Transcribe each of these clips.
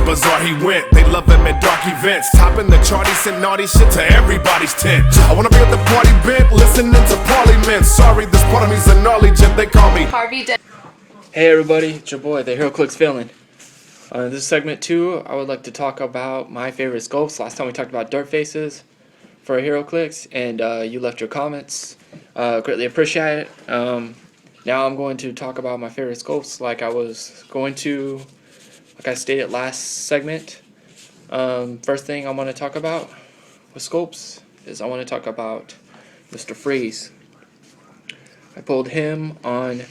bizarre he went. They love him at dark events, topping the chart, he sent naughty shit to everybody's tent. I wanna be at the party bent, listening to Parliament. Sorry, this part of me's a gnarly jet, they call me Harvey. Hey everybody, it's your boy, the Heroclix villain. This is segment 2. I would like to talk about my favorite sculpts. Last time we talked about dirt faces for Heroclix, and you left your comments. Greatly appreciate it. Now I'm going to talk about my favorite sculpts like I stated last segment. First thing I want to talk about with sculpts is I want to talk about Mr. Freeze. I pulled him on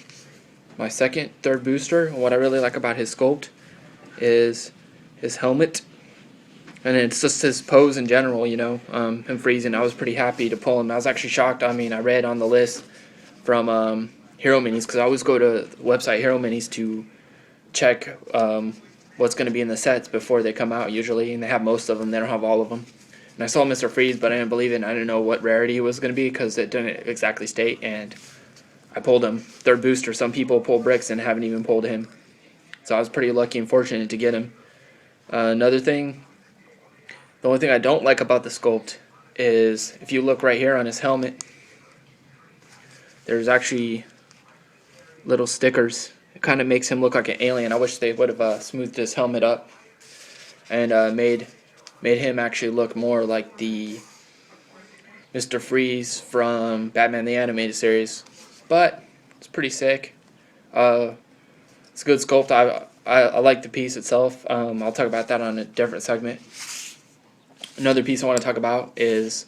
my third booster. What I really like about his sculpt is his helmet, and it's just his pose in general, you know, him freezing. I was pretty happy to pull him. I was actually shocked. I mean, I read on the list from Hero Minis, because I always go to the website Hero Minis to check what's going to be in the sets before they come out usually, and they have most of them. They don't have all of them. And I saw Mr. Freeze, but I didn't believe it, and I didn't know what rarity it was going to be because it didn't exactly state, and I pulled him. Third booster. Some people pull bricks and haven't even pulled him. So I was pretty lucky and fortunate to get him. Another thing, the only thing I don't like about the sculpt is if you look right here on his helmet, there's actually little stickers. It kind of makes him look like an alien. I wish they would have smoothed his helmet up and made him actually look more like the Mr. Freeze from Batman the Animated Series. But it's pretty sick. It's a good sculpt. I like the piece itself. I'll talk about that on a different segment. Another piece I want to talk about is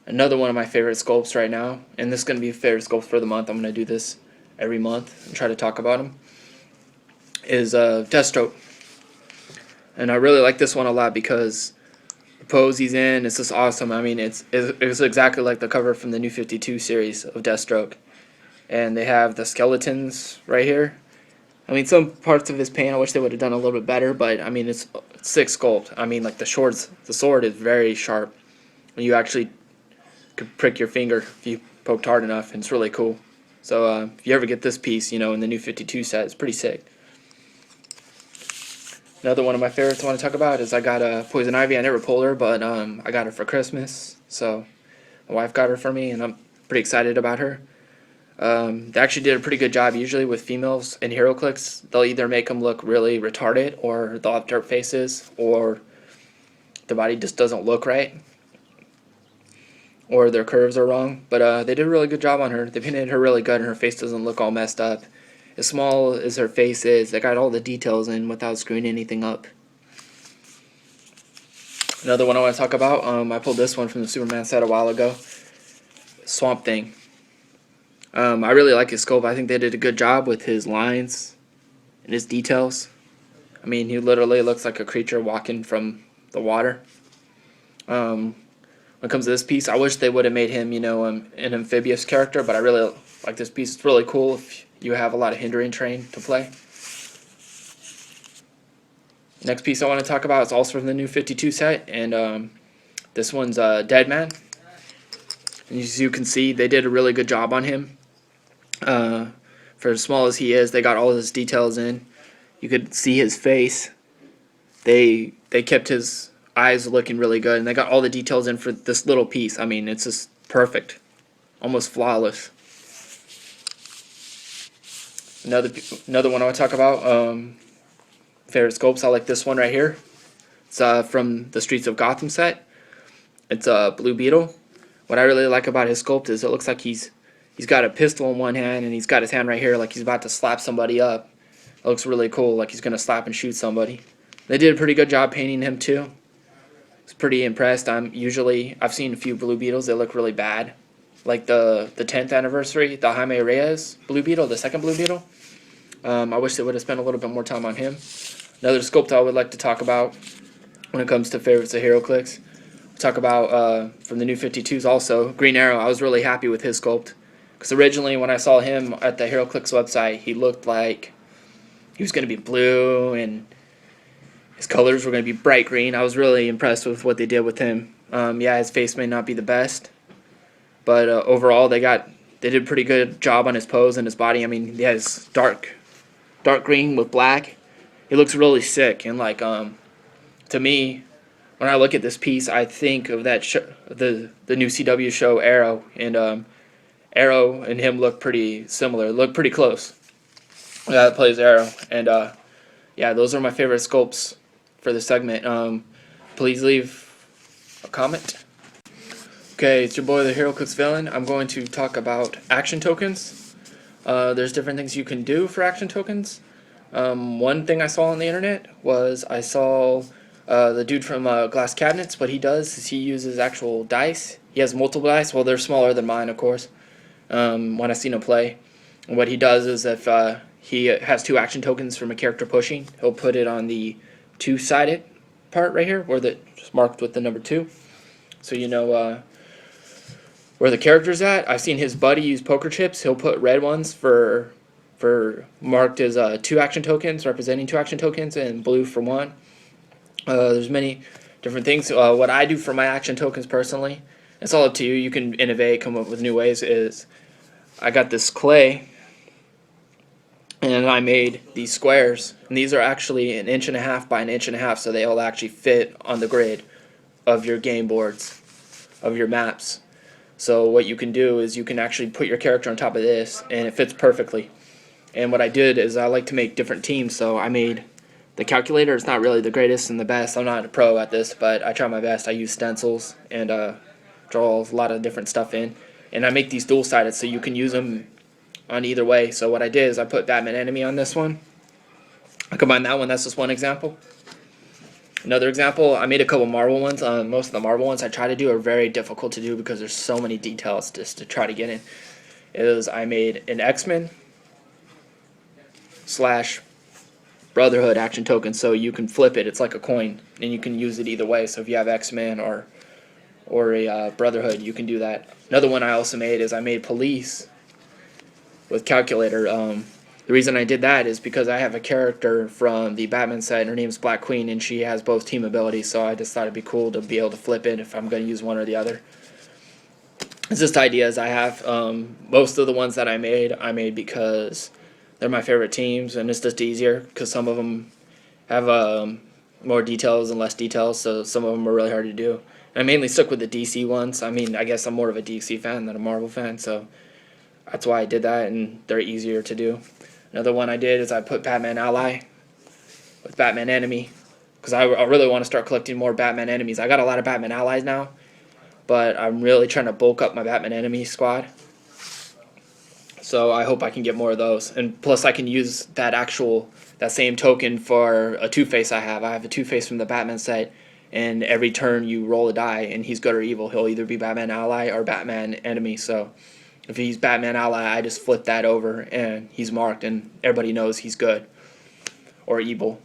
another one of my favorite sculpts right now, and this is going to be a favorite sculpt for the month. I'm going to do this every month and try to talk about him, is Deathstroke. And I really like this one a lot because the pose he's in is just awesome. I mean, it's exactly like the cover from the New 52 series of Deathstroke. And they have the skeletons right here. I mean, some parts of his paint I wish they would have done a little bit better, but I mean, it's sick sculpt. I mean, like the sword is very sharp. You actually could prick your finger if you poked hard enough, and it's really cool. So if you ever get this piece, you know, in the New 52 set, it's pretty sick. Another one of my favorites I want to talk about is I got a Poison Ivy. I never pulled her, but I got her for Christmas. So my wife got her for me, and I'm pretty excited about her. They actually did a pretty good job. Usually with females in Heroclix, they'll either make them look really retarded, or they'll have dirt faces, or the body just doesn't look right, or their curves are wrong. But they did a really good job on her. They painted her really good, and her face doesn't look all messed up. As small as her face is, they got all the details in without screwing anything up. Another one I want to talk about, I pulled this one from the Superman set a while ago. Swamp Thing. I really like his sculpt. I think they did a good job with his lines and his details. I mean, he literally looks like a creature walking from the water. When it comes to this piece, I wish they would have made him, you know, an amphibious character, but I really like this piece. It's really cool if you have a lot of hindering terrain to play. Next piece I want to talk about is also from the New 52 set, and this one's Dead Man. And as you can see, they did a really good job on him. For as small as he is, they got all of his details in. You could see his face. They kept his eyes looking really good, and they got all the details in for this little piece. I mean, it's just perfect, almost flawless. Another one I want to talk about, favorite sculpts. I like this one right here. It's from the Streets of Gotham set. It's a Blue Beetle. What I really like about his sculpt is it looks like he's got a pistol in one hand, and he's got his hand right here like he's about to slap somebody up. It looks really cool, like he's going to slap and shoot somebody. They did a pretty good job painting him too. I was pretty impressed. I've seen a few Blue Beetles that look really bad. Like the 10th anniversary, the Jaime Reyes Blue Beetle, the second Blue Beetle. I wish they would have spent a little bit more time on him. Another sculpt I would like to talk about when it comes to favorites of HeroClix. Talk about from the New 52s also, Green Arrow. I was really happy with his sculpt. Because originally when I saw him at the Heroclix website, he looked like he was going to be blue and his colors were going to be bright green. I was really impressed with what they did with him. Yeah, his face may not be the best, but overall they did a pretty good job on his pose and his body. I mean, he has dark green with black. He looks really sick, and like to me, when I look at this piece, I think of that the new CW show Arrow, and Arrow and him look pretty similar, look pretty close. That plays Arrow, and yeah, those are my favorite sculpts for this segment. Please leave a comment. Okay, it's your boy the Heroclix villain. I'm going to talk about action tokens. There's different things you can do for action tokens. One thing I saw on the internet was I saw the dude from Glass Cabinets. What he does is he uses actual dice. He has multiple dice. Well, they're smaller than mine, of course. When I seen him play, and what he does is if he has 2 action tokens from a character pushing, he'll put it on the 2-sided part right here, where it's marked with the number 2, so you know where the character's at. I've seen his buddy use poker chips. He'll put red ones for marked as 2 action tokens, representing 2 action tokens, and blue for 1. There's many different things. What I do for my action tokens personally, it's all up to you. You can innovate, come up with new ways. Is I got this clay, and I made these squares, and these are actually 1.5 inches by 1.5 inches, so they all actually fit on the grid of your game boards, of your maps. So what you can do is you can actually put your character on top of this, and it fits perfectly. And what I did is I like to make different teams, so I made the calculator. It's not really the greatest and the best. I'm not a pro at this, but I try my best. I use stencils and draw a lot of different stuff in, and I make these dual-sided so you can use them on either way. So what I did is I put Batman Enemy on this one. I combined that one. That's just one example. Another example, I made a couple Marvel ones. Most of the Marvel ones I try to do are very difficult to do because there's so many details just to try to get in. I made an X-Men / Brotherhood action token, so you can flip it. It's like a coin, and you can use it either way. So if you have X-Men or a Brotherhood, you can do that. Another one I also made is I made Police with calculator. The reason I did that is because I have a character from the Batman set. Her name's Black Queen, and she has both team abilities, so I just thought it'd be cool to be able to flip it if I'm going to use one or the other. It's just ideas I have. Most of the ones that I made because they're my favorite teams, and it's just easier because some of them have more details and less details, so some of them are really hard to do. And I mainly stuck with the DC ones. I mean, I guess I'm more of a DC fan than a Marvel fan, so that's why I did that, and they're easier to do. Another one I did is I put Batman Ally with Batman Enemy, because I really want to start collecting more Batman enemies. I got a lot of Batman Allies now, but I'm really trying to bulk up my Batman Enemy squad. So I hope I can get more of those. And plus I can use that same token for a Two-Face I have. I have a Two-Face from the Batman set, and every turn you roll a die, and he's good or evil. He'll either be Batman Ally or Batman Enemy, so if he's Batman Ally, I just flip that over, and he's marked, and everybody knows he's good or evil.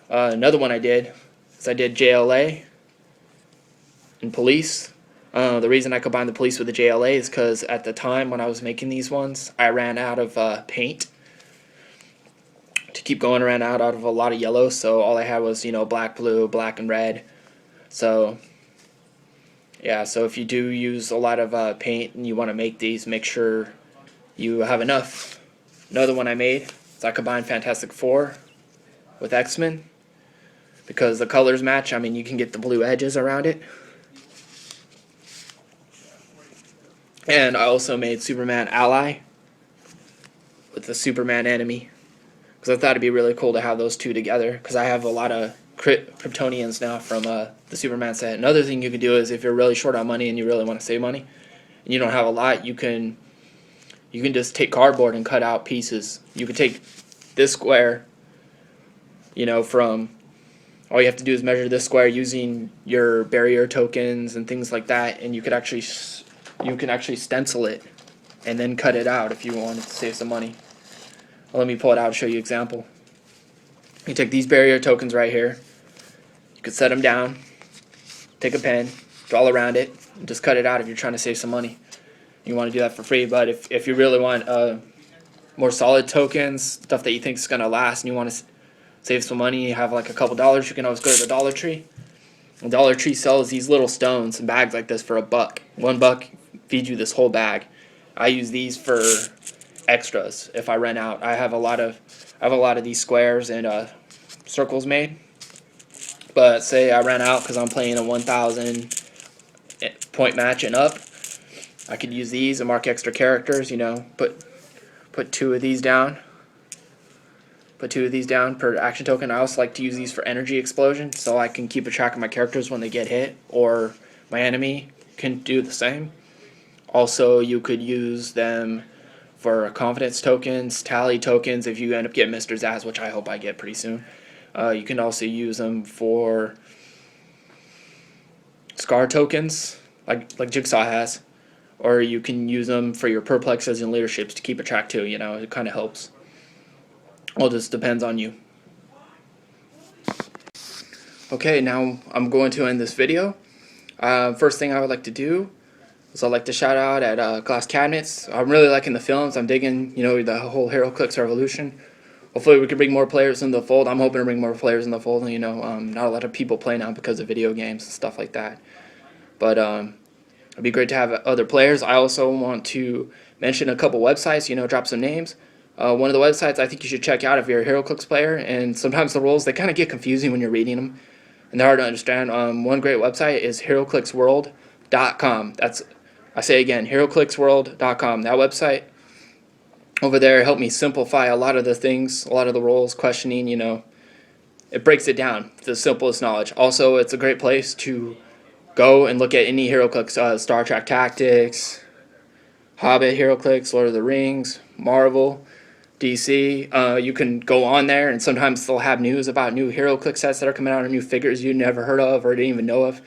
Another one I did is I did JLA and Police. The reason I combined the Police with the JLA is because at the time when I was making these ones, I ran out of paint to keep going. I ran out of a lot of yellow, so all I had was, black, blue, black, and red. So yeah, so if you do use a lot of paint and you want to make these, make sure you have enough. Another one I made is I combined Fantastic Four with X-Men because the colors match. I mean, you can get the blue edges around it. And I also made Superman Ally with the Superman Enemy because I thought it'd be really cool to have those two together because I have a lot of Kryptonians now from the Superman set. Another thing you can do is if you're really short on money and you really want to save money and you don't have a lot, you can just take cardboard and cut out pieces. You can take this square, from all you have to do is measure this square using your barrier tokens and things like that, and you can actually stencil it and then cut it out if you wanted to save some money. Well, let me pull it out and show you an example. You take these barrier tokens right here. You could set them down, take a pen, draw around it, and just cut it out if you're trying to save some money. You want to do that for free, but if you really want more solid tokens, stuff that you think is going to last, and you want to save some money, you have like a couple dollars, you can always go to the Dollar Tree. The Dollar Tree sells these little stones and bags like this for $1. $1 feeds you this whole bag. I use these for extras if I run out. I have a lot of these squares and circles made But say I ran out because I'm playing a 1,000 point match and up, I could use these and mark extra characters, you know, put 2 of these down. Put 2 of these down per action token. I also like to use these for energy explosion, so I can keep a track of my characters when they get hit, or my enemy can do the same. Also, you could use them for confidence tokens, tally tokens if you end up getting Mr. Zaz, which I hope I get pretty soon. You can also use them for scar tokens, like Jigsaw has. Or you can use them for your perplexes and leaderships to keep a track too, you know, it kind of helps. All just depends on you. Okay, now I'm going to end this video. First thing I would like to do is I'd like to shout out at Glass Cabinets. I'm really liking the films. I'm digging, you know, the whole Heroclix revolution. Hopefully we can bring more players in the fold. I'm hoping to bring more players in the fold. You know, not a lot of people play now because of video games and stuff like that. But it'd be great to have other players. I also want to mention a couple websites, you know, drop some names. One of the websites I think you should check out if you're a Heroclix player, and sometimes the rules, they kind of get confusing when you're reading them, and they're hard to understand. One great website is heroclixworld.com. I say again, heroclixworld.com. That website over there helped me simplify a lot of the things, a lot of the rules, questioning, you know. It breaks it down to the simplest knowledge. Also, it's a great place to go and look at any Heroclix, Star Trek Tactics, Hobbit Heroclix, Lord of the Rings, Marvel, DC. You can go on there, and sometimes they'll have news about new Heroclix sets that are coming out, or new figures you never heard of or didn't even know of.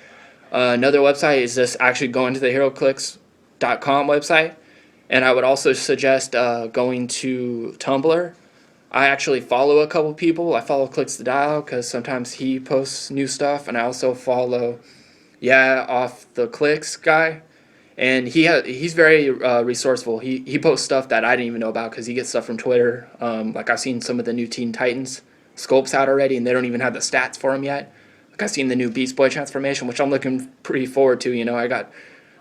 Another website is just actually going to the heroclix.com website, and I would also suggest going to Tumblr. I actually follow a couple people. I follow clixthadial because sometimes he posts new stuff, and I also follow efffyeahheroclix guy. And he's very resourceful. He posts stuff that I didn't even know about because he gets stuff from Twitter. Like I've seen some of the new Teen Titans sculpts out already, and they don't even have the stats for them yet. Like I've seen the new Beast Boy transformation, which I'm looking pretty forward to. You know, I got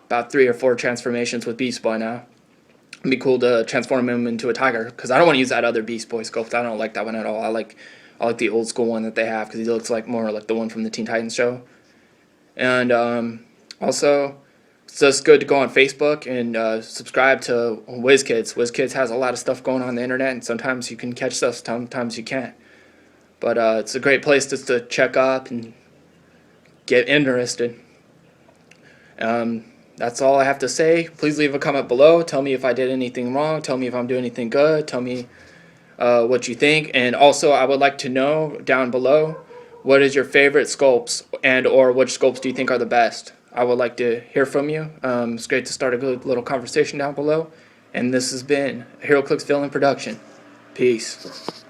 about 3 or 4 transformations with Beast Boy now. It'd be cool to transform him into a tiger because I don't want to use that other Beast Boy sculpt. I don't like that one at all. I like the old school one that they have because he looks like more like the one from the Teen Titans show. And also, it's just good to go on Facebook and subscribe to WizKids. WizKids has a lot of stuff going on the internet, and sometimes you can catch stuff, sometimes you can't. But it's a great place just to check up and get interested. That's all I have to say. Please leave a comment below. Tell me if I did anything wrong. Tell me if I'm doing anything good. Tell me what you think. And also, I would like to know down below, what is your favorite sculpts, and or which sculpts do you think are the best? I would like to hear from you. It's great to start a good little conversation down below. And this has been a Heroclix Film production. Peace.